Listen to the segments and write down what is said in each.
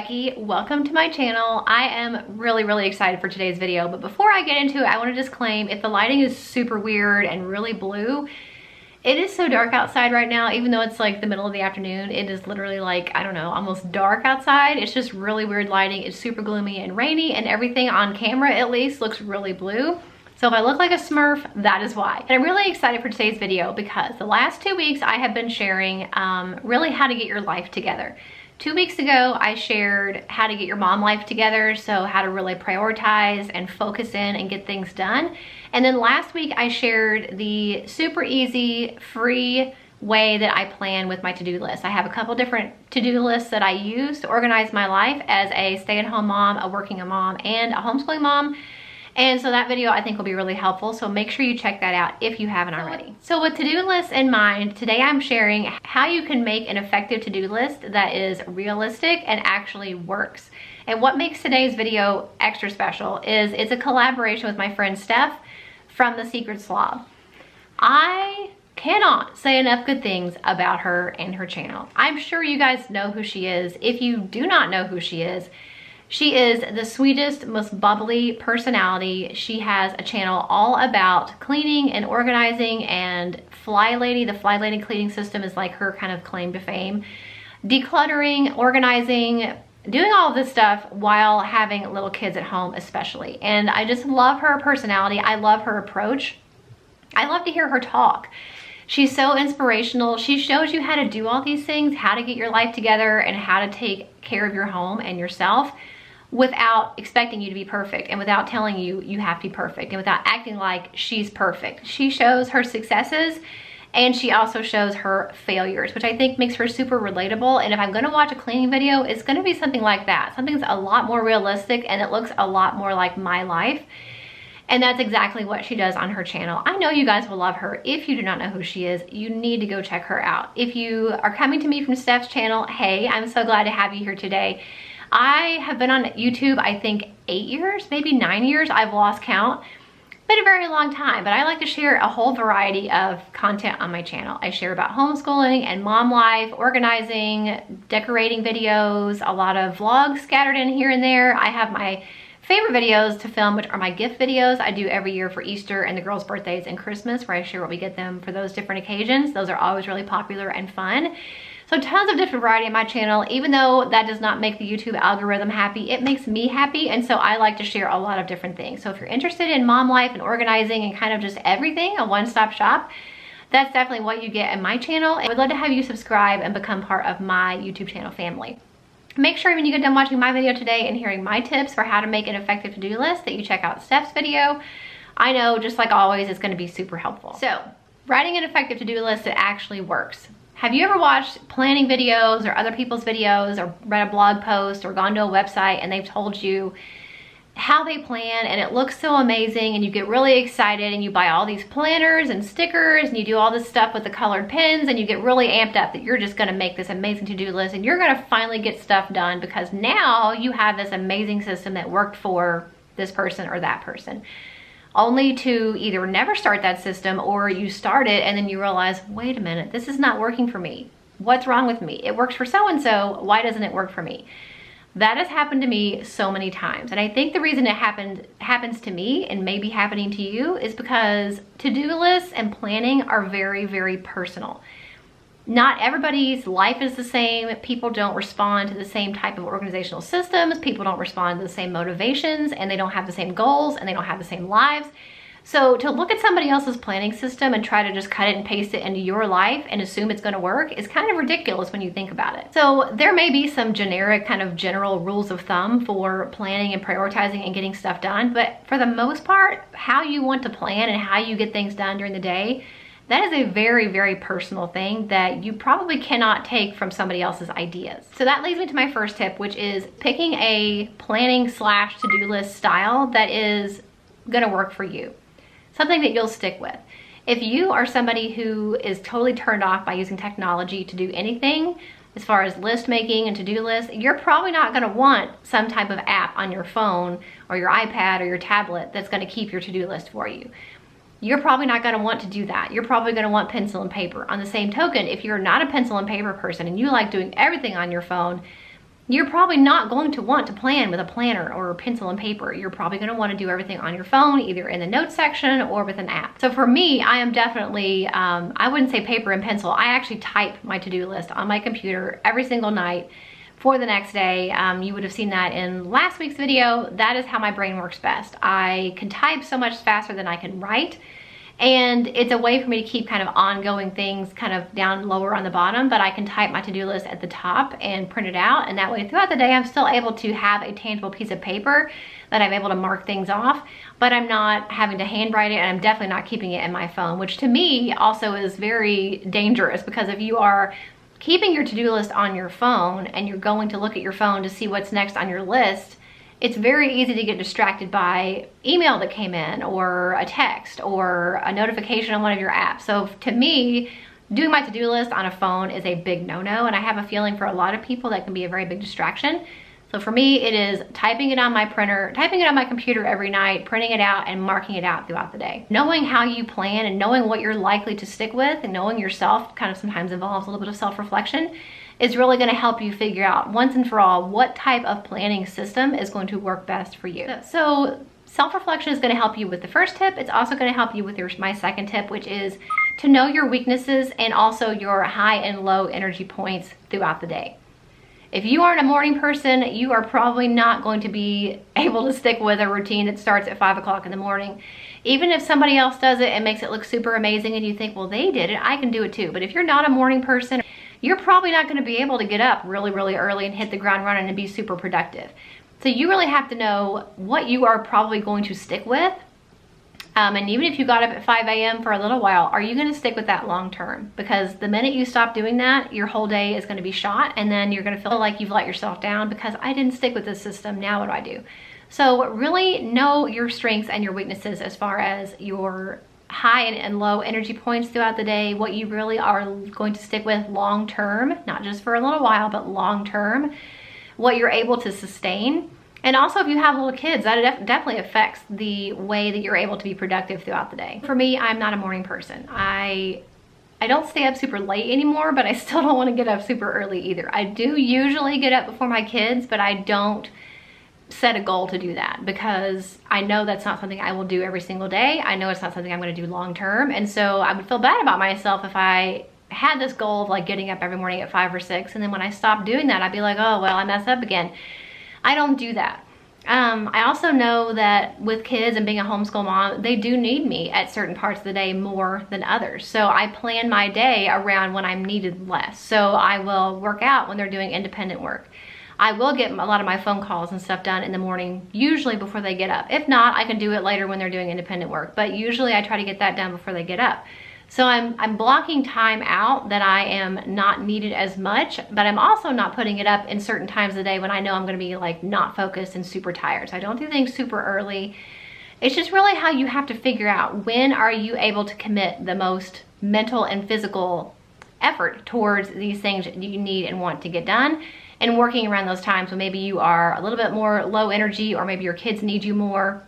Becky. Welcome to my channel. I am really excited for today's video, but before I get into it, I want to disclaim if the lighting is super weird and really blue, it is so dark outside right now. Even though it's like the middle of the afternoon, it is literally like, I don't know, almost dark outside. It's just really weird lighting. It's super gloomy and rainy, and everything on camera at least looks really blue. So if I look like a Smurf, that is why. And I'm really excited for today's video because the last 2 weeks I have been sharing really how to get your life together. 2 weeks ago, I shared how to get your mom life together, so how to really prioritize and focus in and get things done. And then last week, I shared the super easy, free way that I plan with my to-do list. I have a couple different to-do lists that I use to organize my life as a stay-at-home mom, a working mom, and a homeschooling mom. And so that video I think will be really helpful, so make sure you check that out if you haven't already. So with to-do lists in mind, today I'm sharing how you can make an effective to-do list that is realistic and actually works. And what makes today's video extra special is it's a collaboration with my friend Steph from The Secret Slob. I cannot say enough good things about her and her channel. I'm sure you guys know who she is. If you do not know who she is the sweetest, most bubbly personality. She has a channel all about cleaning and organizing and Fly Lady. The Fly Lady cleaning system is like her kind of claim to fame. Decluttering, organizing, doing all of this stuff while having little kids at home especially. And I just love her personality. I love her approach. I love to hear her talk. She's so inspirational. She shows you how to do all these things, how to get your life together and how to take care of your home and yourself without expecting you to be perfect and without telling you you have to be perfect and without acting like she's perfect. She shows her successes and she also shows her failures, which I think makes her super relatable. And if I'm gonna watch a cleaning video, it's gonna be something like that. Something that's a lot more realistic and it looks a lot more like my life. And that's exactly what she does on her channel. I know you guys will love her. If you do not know who she is, you need to go check her out. If you are coming to me from Steph's channel, hey, I'm so glad to have you here today. I have been on YouTube, I think 8 years, maybe 9 years. I've lost count. Been a very long time, but I like to share a whole variety of content on my channel. I share about homeschooling and mom life, organizing, decorating videos, a lot of vlogs scattered in here and there. I have my favorite videos to film, which are my gift videos I do every year for Easter and the girls' birthdays and Christmas, where I share what we get them for those different occasions. Those are always really popular and fun. So tons of different variety on my channel. Even though that does not make the YouTube algorithm happy, it makes me happy, and so I like to share a lot of different things. So if you're interested in mom life and organizing and kind of just everything, a one-stop shop, that's definitely what you get in my channel. And I would love to have you subscribe and become part of my YouTube channel family. Make sure when you get done watching my video today and hearing my tips for how to make an effective to-do list that you check out Steph's video. I know, just like always, it's gonna be super helpful. So, writing an effective to-do list that actually works. Have you ever watched planning videos or other people's videos or read a blog post or gone to a website and they've told you how they plan and it looks so amazing and you get really excited and you buy all these planners and stickers and you do all this stuff with the colored pens and you get really amped up that you're just gonna make this amazing to-do list and you're gonna finally get stuff done because now you have this amazing system that worked for this person or that person. Only to either never start that system or you start it and then you realize, wait a minute, this is not working for me. What's wrong with me? It works for so-and-so, why doesn't it work for me? That has happened to me so many times. And I think the reason it happens to me and maybe happening to you is because to-do lists and planning are very personal. Not everybody's life is the same. People don't respond to the same type of organizational systems. People don't respond to the same motivations and they don't have the same goals and they don't have the same lives. So to look at somebody else's planning system and try to just cut it and paste it into your life and assume it's gonna work is kind of ridiculous when you think about it. So there may be some generic kind of general rules of thumb for planning and prioritizing and getting stuff done, but for the most part, how you want to plan and how you get things done during the day, that is a very personal thing that you probably cannot take from somebody else's ideas. So that leads me to my first tip, which is picking a planning / to-do list style that is gonna work for you. Something that you'll stick with. If you are somebody who is totally turned off by using technology to do anything, as far as list making and to-do lists, you're probably not gonna want some type of app on your phone or your iPad or your tablet that's gonna keep your to-do list for you. You're probably not gonna want to do that. You're probably gonna want pencil and paper. On the same token, if you're not a pencil and paper person and you like doing everything on your phone, you're probably not going to want to plan with a planner or a pencil and paper. You're probably going to want to do everything on your phone, either in the notes section or with an app. So for me, I am definitely, I wouldn't say paper and pencil. I actually type my to-do list on my computer every single night for the next day. You would have seen that in last week's video. That is how my brain works best. I can type so much faster than I can write. And it's a way for me to keep kind of ongoing things kind of down lower on the bottom, but I can type my to-do list at the top and print it out. And that way throughout the day, I'm still able to have a tangible piece of paper that I'm able to mark things off, but I'm not having to handwrite it, and I'm definitely not keeping it in my phone, which to me also is very dangerous, because if you are keeping your to-do list on your phone and you're going to look at your phone to see what's next on your list, it's very easy to get distracted by email that came in, or a text, or a notification on one of your apps. So to me, doing my to-do list on a phone is a big no-no, and I have a feeling for a lot of people that can be a very big distraction. So for me, it is typing it on my printer, typing it on my computer every night, printing it out, and marking it out throughout the day. Knowing how you plan and knowing what you're likely to stick with, and knowing yourself kind of sometimes involves a little bit of self-reflection, is really going to help you figure out once and for all what type of planning system is going to work best for you. So self-reflection is going to help you with the first tip. It's also going to help you with my second tip, which is to know your weaknesses and also your high and low energy points throughout the day. If you aren't a morning person, you are probably not going to be able to stick with a routine that starts at 5 o'clock in the morning. Even if somebody else does it and makes it look super amazing and you think, well, they did it, I can do it too. But if you're not a morning person, you're probably not going to be able to get up really, really early and hit the ground running and be super productive. So you really have to know what you are probably going to stick with. And even if you got up at 5 a.m. for a little while, are you going to stick with that long term? Because the minute you stop doing that, your whole day is going to be shot, and then you're going to feel like you've let yourself down because I didn't stick with this system. Now what do I do? So really know your strengths and your weaknesses as far as your high and low energy points throughout the day, what you really are going to stick with long term, not just for a little while, but long term, what you're able to sustain. And also, if you have little kids, that definitely affects the way that you're able to be productive throughout the day. For me, I'm not a morning person. I don't stay up super late anymore, but I still don't want to get up super early either. I do usually get up before my kids, but I don't set a goal to do that, because I know that's not something I will do every single day. I know it's not something I'm going to do long term, and so I would feel bad about myself if I had this goal of like getting up every morning at 5 or 6, and then when I stopped doing that, I'd be like, oh well, I messed up again. I don't do that. I also know that with kids and being a homeschool mom, they do need me at certain parts of the day more than others. So I plan my day around when I'm needed less. So I will work out when they're doing independent work. I will get a lot of my phone calls and stuff done in the morning, usually before they get up. If not, I can do it later when they're doing independent work, but usually I try to get that done before they get up. So I'm blocking time out that I am not needed as much, but I'm also not putting it up in certain times of the day when I know I'm gonna be like not focused and super tired. So I don't do things super early. It's just really how you have to figure out when are you able to commit the most mental and physical effort towards these things that you need and want to get done, and working around those times when maybe you are a little bit more low energy, or maybe your kids need you more.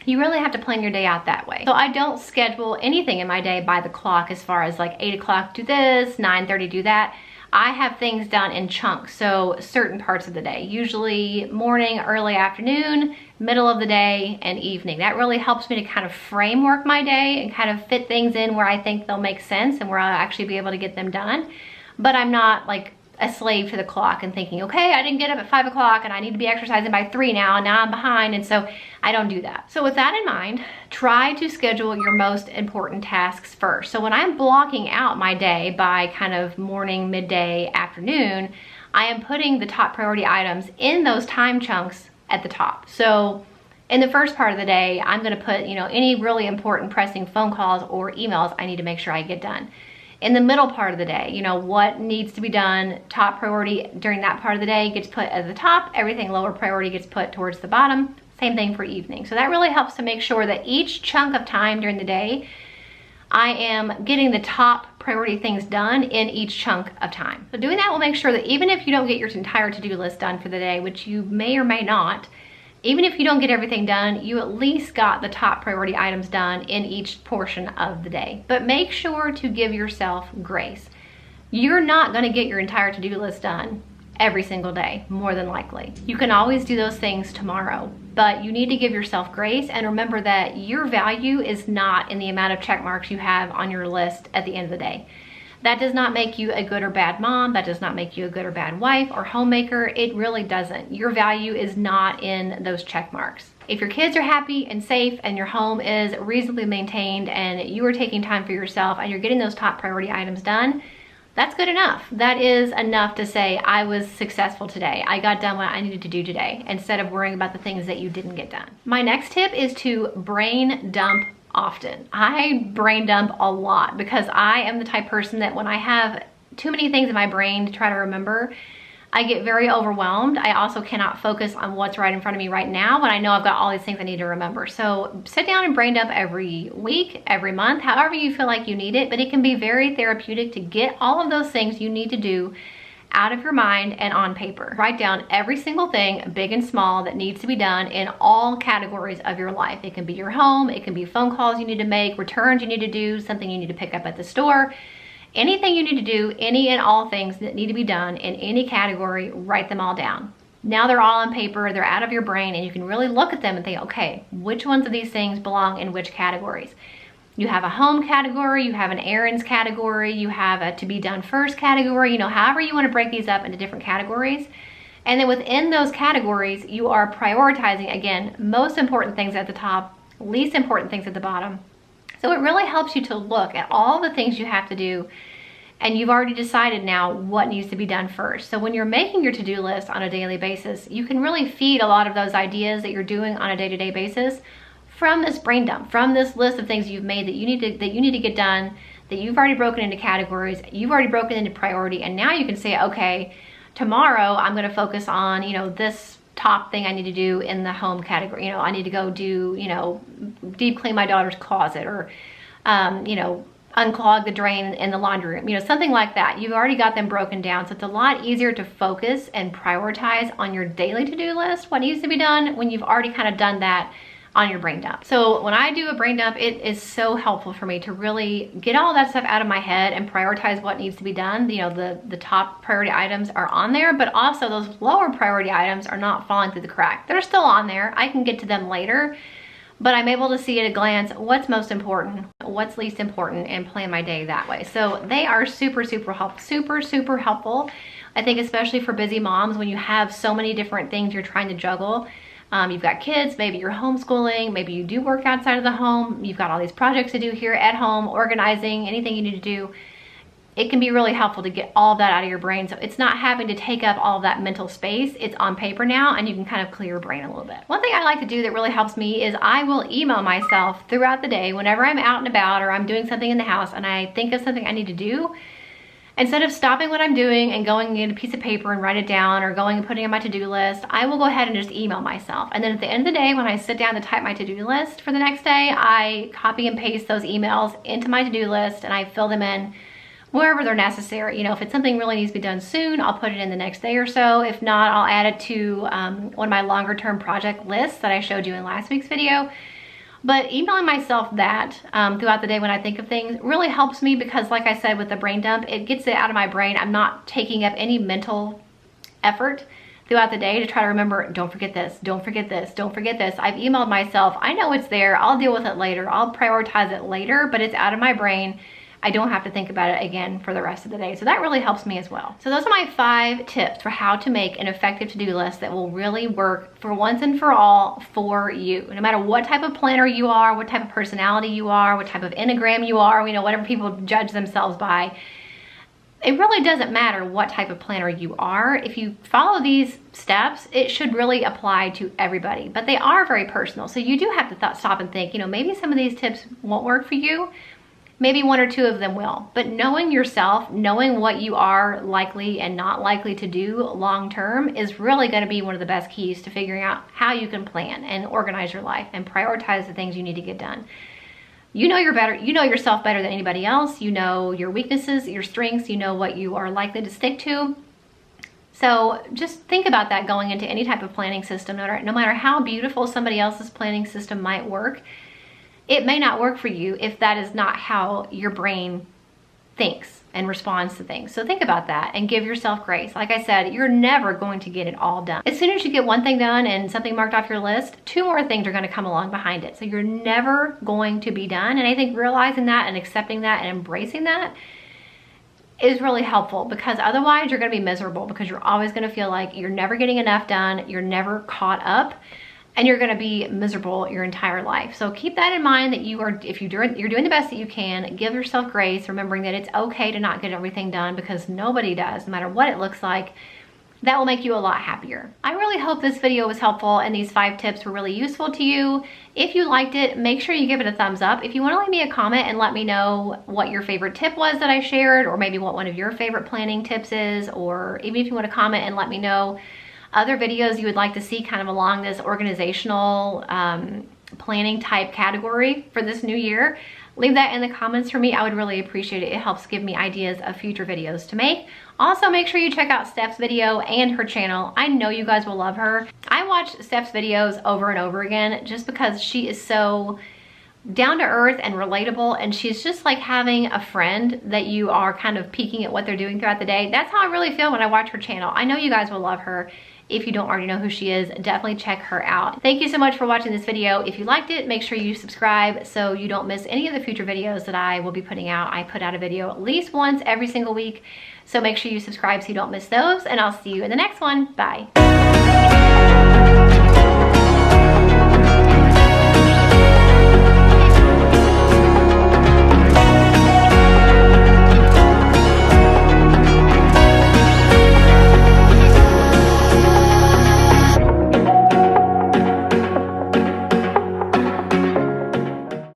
You really have to plan your day out that way. So I don't schedule anything in my day by the clock, as far as like 8 o'clock do this, 9:30 do that. I have things done in chunks, so certain parts of the day, usually morning, early afternoon, middle of the day, and evening. That really helps me to kind of framework my day and kind of fit things in where I think they'll make sense and where I'll actually be able to get them done. But I'm not like a slave to the clock and thinking, okay, I didn't get up at 5 o'clock and I need to be exercising by 3 now, and now I'm behind, and so I don't do that. So with that in mind, try to schedule your most important tasks first. So when I'm blocking out my day by kind of morning, midday, afternoon, I am putting the top priority items in those time chunks at the top. So in the first part of the day, I'm gonna put, you know, any really important pressing phone calls or emails I need to make sure I get done. In the middle part of the day, you know, what needs to be done, top priority during that part of the day gets put at the top, everything lower priority gets put towards the bottom. Same thing for evening. So that really helps to make sure that each chunk of time during the day, I am getting the top priority things done in each chunk of time. So doing that will make sure that even if you don't get your entire to-do list done for the day, which you may or may not, even if you don't get everything done, you at least got the top priority items done in each portion of the day. But make sure to give yourself grace. You're not gonna get your entire to-do list done every single day, more than likely. You can always do those things tomorrow, but you need to give yourself grace and remember that your value is not in the amount of check marks you have on your list at the end of the day. That does not make you a good or bad mom. That does not make you a good or bad wife or homemaker. It really doesn't. Your value is not in those check marks. If your kids are happy and safe and your home is reasonably maintained and you are taking time for yourself and you're getting those top priority items done, that's good enough. That is enough to say, I was successful today. I got done what I needed to do today, instead of worrying about the things that you didn't get done. My next tip is to brain dump often. I brain dump a lot because I am the type of person that when I have too many things in my brain to try to remember, I get very overwhelmed. I also cannot focus on what's right in front of me right now when I know I've got all these things I need to remember. So sit down and brain dump every week, every month, however you feel like you need it, but it can be very therapeutic to get all of those things you need to do out of your mind and on paper. Write down every single thing, big and small, that needs to be done in all categories of your life. It can be your home, it can be phone calls you need to make, returns you need to do, something you need to pick up at the store. Anything you need to do, any and all things that need to be done in any category, write them all down. Now they're all on paper, they're out of your brain, and you can really look at them and think, okay, which ones of these things belong in which categories? You have a home category, you have an errands category, you have a to be done first category, however you want to break these up into different categories. And then within those categories, you are prioritizing, again, most important things at the top, least important things at the bottom. So it really helps you to look at all the things you have to do, and you've already decided now what needs to be done first. So when you're making your to-do list on a daily basis, you can really feed a lot of those ideas that you're doing on a day-to-day basis from this brain dump, from this list of things you've made that you need to get done, that you've already broken into categories, you've already broken into priority, and now you can say, okay, tomorrow I'm going to focus on, this top thing I need to do in the home category. I need to go do, deep clean my daughter's closet, or, unclog the drain in the laundry room, something like that. You've already got them broken down. So it's a lot easier to focus and prioritize on your daily to-do list, what needs to be done, when you've already kind of done that on your brain dump. So when I do a brain dump, it is so helpful for me to really get all that stuff out of my head and prioritize what needs to be done. The top priority items are on there, but also those lower priority items are not falling through the crack. They're still on there. I can get to them later, but I'm able to see at a glance what's most important, what's least important, and plan my day that way. So they are super helpful. I think especially for busy moms, when you have so many different things you're trying to juggle. You've got kids, maybe you're homeschooling, maybe you do work outside of the home, you've got all these projects to do here at home, organizing, anything you need to do. It can be really helpful to get all that out of your brain. So it's not having to take up all of that mental space. It's on paper now, and you can kind of clear your brain a little bit. One thing I like to do that really helps me is I will email myself throughout the day whenever I'm out and about or I'm doing something in the house and I think of something I need to do. Instead of stopping what I'm doing and going and get a piece of paper and write it down, or going and putting it on my to-do list, I will go ahead and just email myself. And then at the end of the day, when I sit down to type my to-do list for the next day, I copy and paste those emails into my to-do list and I fill them in wherever they're necessary. If it's something really needs to be done soon, I'll put it in the next day or so. If not, I'll add it to one of my longer term project lists that I showed you in last week's video. But emailing myself that throughout the day when I think of things really helps me, because like I said, with the brain dump, it gets it out of my brain. I'm not taking up any mental effort throughout the day to try to remember, don't forget this, don't forget this, don't forget this. I've emailed myself. I know it's there. I'll deal with it later. I'll prioritize it later, but it's out of my brain. I don't have to think about it again for the rest of the day. So that really helps me as well. So those are my 5 tips for how to make an effective to-do list that will really work for once and for all for you. No matter what type of planner you are, what type of personality you are, what type of Enneagram you are, whatever people judge themselves by, it really doesn't matter what type of planner you are. If you follow these steps, it should really apply to everybody, but they are very personal. So you do have to stop and think, maybe some of these tips won't work for you. Maybe 1 or 2 of them will, but knowing yourself, knowing what you are likely and not likely to do long term is really going to be one of the best keys to figuring out how you can plan and organize your life and prioritize the things you need to get done. You know yourself better than anybody else. You know your weaknesses, your strengths, you know what you are likely to stick to. So just think about that going into any type of planning system. No matter how beautiful somebody else's planning system might work, it may not work for you if that is not how your brain thinks. and responds to things. So think about that and give yourself grace. Like I said, you're never going to get it all done. As soon as you get one thing done and something marked off your list, 2 more things are going to come along behind it. So you're never going to be done. And I think realizing that and accepting that and embracing that is really helpful, because otherwise you're going to be miserable, because you're always going to feel like you're never getting enough done, you're never caught up, and you're going to be miserable your entire life. So keep that in mind, that you are, if you're doing the best that you can, give yourself grace, remembering that it's okay to not get everything done, because nobody does, no matter what it looks like. That will make you a lot happier. I really hope this video was helpful and these 5 tips were really useful to you. If you liked it, make sure you give it a thumbs up. If you want to leave me a comment and let me know what your favorite tip was that I shared, or maybe what one of your favorite planning tips is, or even if you want to comment and let me know other videos you would like to see kind of along this organizational planning type category for this new year, leave that in the comments for me. I would really appreciate it. It helps give me ideas of future videos to make. Also, make sure you check out Steph's video and her channel. I know you guys will love her. I watch Steph's videos over and over again just because she is so down to earth and relatable, and she's just like having a friend that you are kind of peeking at what they're doing throughout the day. That's how I really feel when I watch her channel. I know you guys will love her. If you don't already know who she is, definitely check her out. Thank you so much for watching this video. If you liked it, make sure you subscribe so you don't miss any of the future videos that I will be putting out. I put out a video at least once every single week, so make sure you subscribe so you don't miss those, and I'll see you in the next one. Bye.